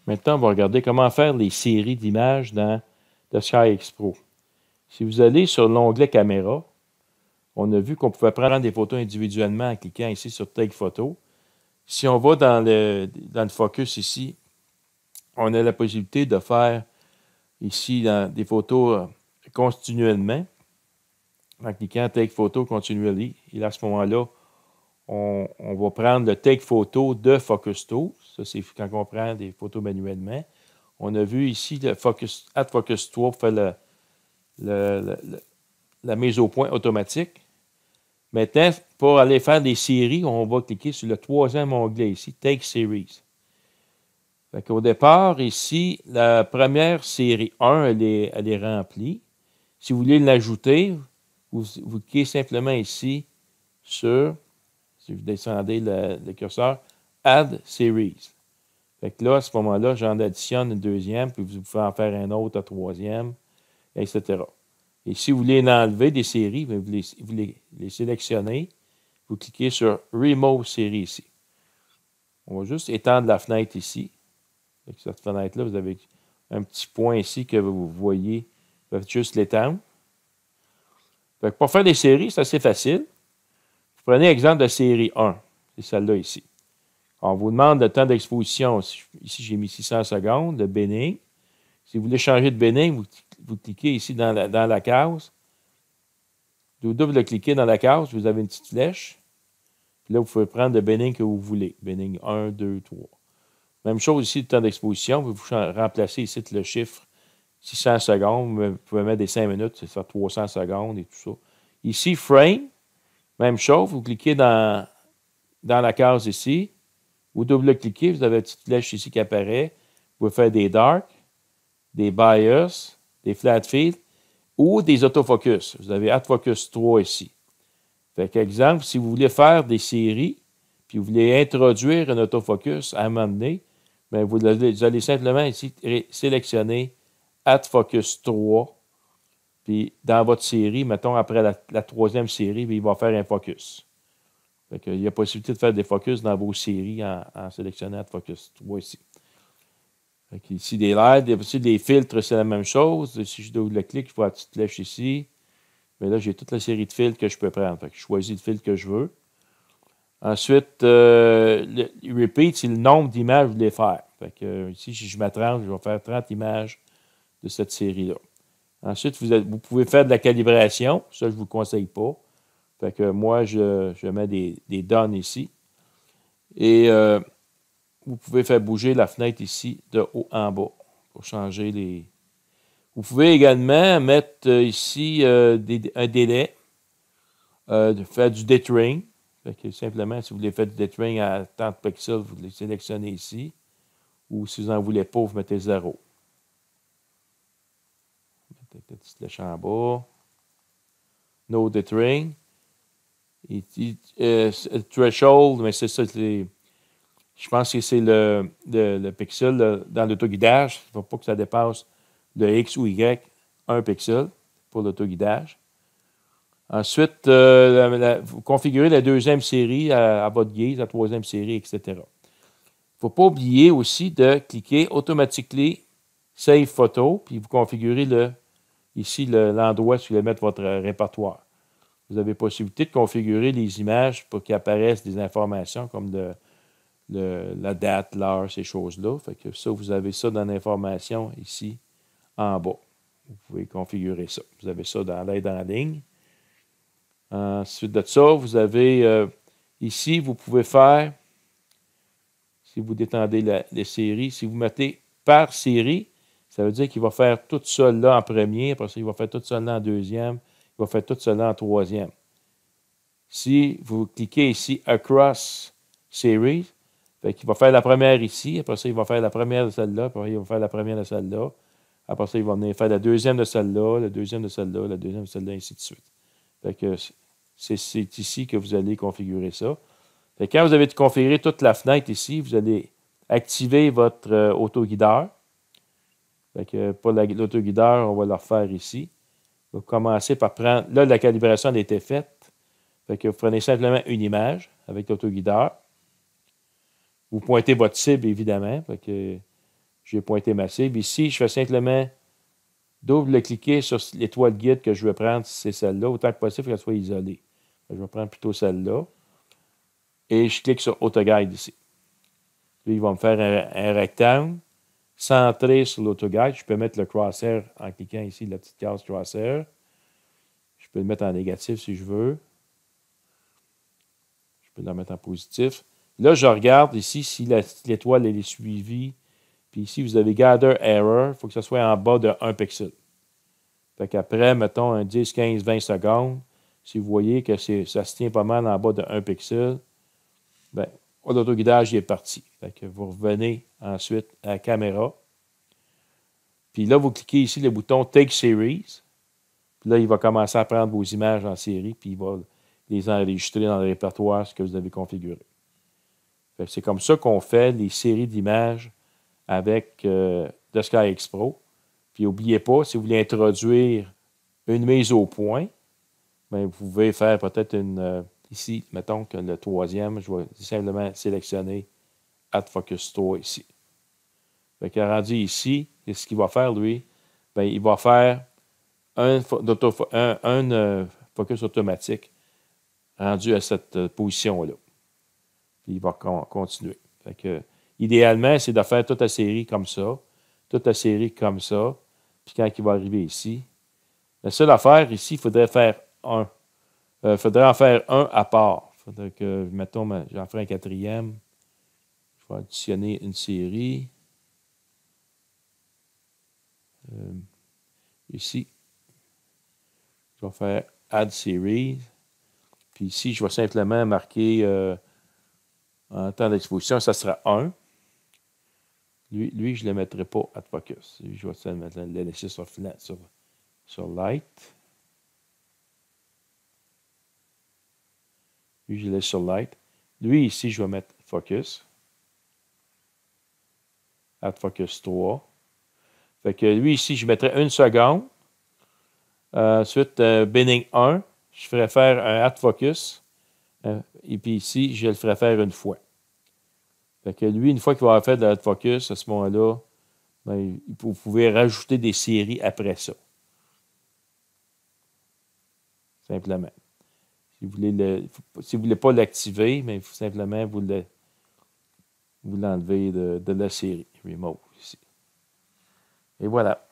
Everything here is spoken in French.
Maintenant, on va regarder comment faire les séries d'images dans le SkyX Pro. Si vous allez sur l'onglet Caméra, on a vu qu'on pouvait prendre des photos individuellement en cliquant ici sur Take Photo. Si on va dans le focus ici, on a la possibilité de faire ici des photos continuellement en cliquant Take Photo Continually. Et là, à ce moment-là, on va prendre le Take Photo de Focus Tool. Ça, c'est quand on prend des photos manuellement. On a vu ici le Add Focus Tool pour faire la mise au point automatique. Maintenant, pour aller faire des séries, on va cliquer sur le troisième onglet ici, Take Series. Au départ, ici, la première série 1, elle est remplie. Si vous voulez l'ajouter, vous cliquez simplement ici sur, si vous descendez le curseur, Add Series. Là, à ce moment-là, j'en additionne une deuxième, puis vous pouvez en faire un autre, un troisième, etc. Et si vous voulez enlever des séries, vous les sélectionnez, vous cliquez sur Remove Série ici. On va juste étendre la fenêtre ici. Avec cette fenêtre-là, vous avez un petit point ici que vous voyez. Vous pouvez juste l'étendre. Pour faire des séries, c'est assez facile. Vous prenez l'exemple de série 1. C'est celle-là ici. On vous demande le temps d'exposition. Ici, j'ai mis 600 secondes, de béning. Si vous voulez changer de béning, vous cliquez ici dans la case. Vous double-cliquez dans la case, vous avez une petite flèche. Puis là, vous pouvez prendre le béning que vous voulez. Béning 1, 2, 3. Même chose ici, le temps d'exposition. Vous remplacez ici le chiffre 600 secondes. Vous pouvez mettre des 5 minutes, c'est ça, 300 secondes et tout ça. Ici, frame, même chose. Vous cliquez dans la case ici. Vous double-cliquez, vous avez une petite flèche ici qui apparaît. Vous pouvez faire des dark, des bias, des flat field ou des autofocus. Vous avez Add Focus 3 ici. Exemple, si vous voulez faire des séries, puis vous voulez introduire un autofocus à un moment donné, bien, vous allez simplement ici sélectionner Add Focus 3. Puis dans votre série, mettons après la troisième série, il va faire un focus. Il y a possibilité de faire des focus dans vos séries en sélectionnant Add Focus 3 ici. Ici, des LED, ici, des filtres, c'est la même chose. Si je double-clique, je vois la petite flèche ici. Mais là, j'ai toute la série de filtres que je peux prendre. Je choisis le filtre que je veux. Ensuite, le repeat, c'est le nombre d'images que vous voulez faire. Ici, si je mets 30, je vais faire 30 images de cette série-là. Ensuite, vous pouvez faire de la calibration. Ça, je ne vous conseille pas. Moi, je mets des done ici. Et vous pouvez faire bouger la fenêtre ici de haut en bas pour changer les... Vous pouvez également mettre ici un délai, faire du dithering. Simplement, si vous voulez faire du dithering à 30 pixels, vous le sélectionnez ici. Ou si vous n'en voulez pas, vous mettez 0. Mettez une petite flèche en bas. No dithering. Threshold, mais c'est ça. Je pense que c'est le pixel dans l'autoguidage. Il ne faut pas que ça dépasse de X ou Y, 1 pixel pour l'autoguidage. Ensuite, vous configurez la deuxième série à votre guise, la troisième série, etc. Il ne faut pas oublier aussi de cliquer Automatically Save Photo, puis vous configurez ici l'endroit où vous voulez mettre votre répertoire. Vous avez possibilité de configurer les images pour qu'il apparaissent des informations comme la date, l'heure, ces choses-là. Ça, vous avez ça dans l'information ici en bas. Vous pouvez configurer ça. Vous avez ça dans l'aide en ligne. Ensuite de ça, vous avez ici, vous pouvez faire, si vous détendez les séries, si vous mettez par série, ça veut dire qu'il va faire tout ça là en premier, après ça, il va faire tout ça là en deuxième, il va faire tout ça là en troisième. Si vous cliquez ici Across Series, il va faire la première ici, après ça, il va faire la première de celle-là, après il va faire la première de celle-là, après ça, il va venir faire la deuxième de celle-là, la deuxième de celle-là, la deuxième de celle-là, ainsi de suite. C'est ici que vous allez configurer ça. Quand vous avez configuré toute la fenêtre ici, vous allez activer votre autoguideur. Pour l'autoguideur, on va le refaire ici. Vous commencez par prendre... Là, la calibration elle a été faite. Vous prenez simplement une image avec l'autoguideur. Vous pointez votre cible, évidemment. J'ai pointé ma cible. Ici, je fais simplement double-cliquer sur l'étoile guide que je veux prendre, si c'est celle-là. Autant que possible, qu'elle soit isolée. Je vais prendre plutôt celle-là. Et je clique sur AutoGuide ici. Puis, il va me faire un rectangle centré sur l'AutoGuide. Je peux mettre le crosshair en cliquant ici, la petite case crosshair. Je peux le mettre en négatif si je veux. Je peux le mettre en positif. Là, je regarde ici si l'étoile est suivie. Puis ici, vous avez Gather Error. Il faut que ce soit en bas de 1 pixel. Fait qu'après, mettons, un 10, 15, 20 secondes, si vous voyez que ça se tient pas mal en bas de 1 pixel, bien, l'autoguidage est parti. Fait que vous revenez ensuite à la caméra. Puis là, vous cliquez ici le bouton Take Series. Puis là, il va commencer à prendre vos images en série, puis il va les enregistrer dans le répertoire, ce que vous avez configuré. C'est comme ça qu'on fait les séries d'images avec The SkyX Pro. Puis n'oubliez pas, si vous voulez introduire une mise au point, bien, vous pouvez faire peut-être une... ici, mettons que le troisième, je vais simplement sélectionner Add Focus Store ici. Fait que rendu ici, ce qu'il va faire, lui, bien, il va faire un focus automatique rendu à cette position-là. Puis il va continuer. Fait que, idéalement, c'est de faire toute la série comme ça, toute la série comme ça, puis quand il va arriver ici, la seule affaire ici, il faudrait faire un. Il faudrait en faire un à part. Il faudrait que, mettons, j'en ferai un quatrième. Je vais additionner une série. Ici, je vais faire Add Series. Puis ici, je vais simplement marquer en temps d'exposition, ça sera 1. Lui, je ne le mettrai pas Add Focus. Je vais le laisser sur Light. Lui, je le laisse sur Light. Lui, ici, je vais mettre Focus. Add Focus 3. Fait que lui, ici, je mettrai 1 seconde. Ensuite, Binning 1. Je ferai faire un Add Focus. Et puis ici, je le ferai faire une fois. Fait que lui, une fois qu'il va avoir fait de l'Add Focus, à ce moment-là, ben, vous pouvez rajouter des séries après ça. Simplement. Si vous ne voulez pas l'activer, mais il faut simplement vous l'enlever de la série. Remove ici. Et voilà.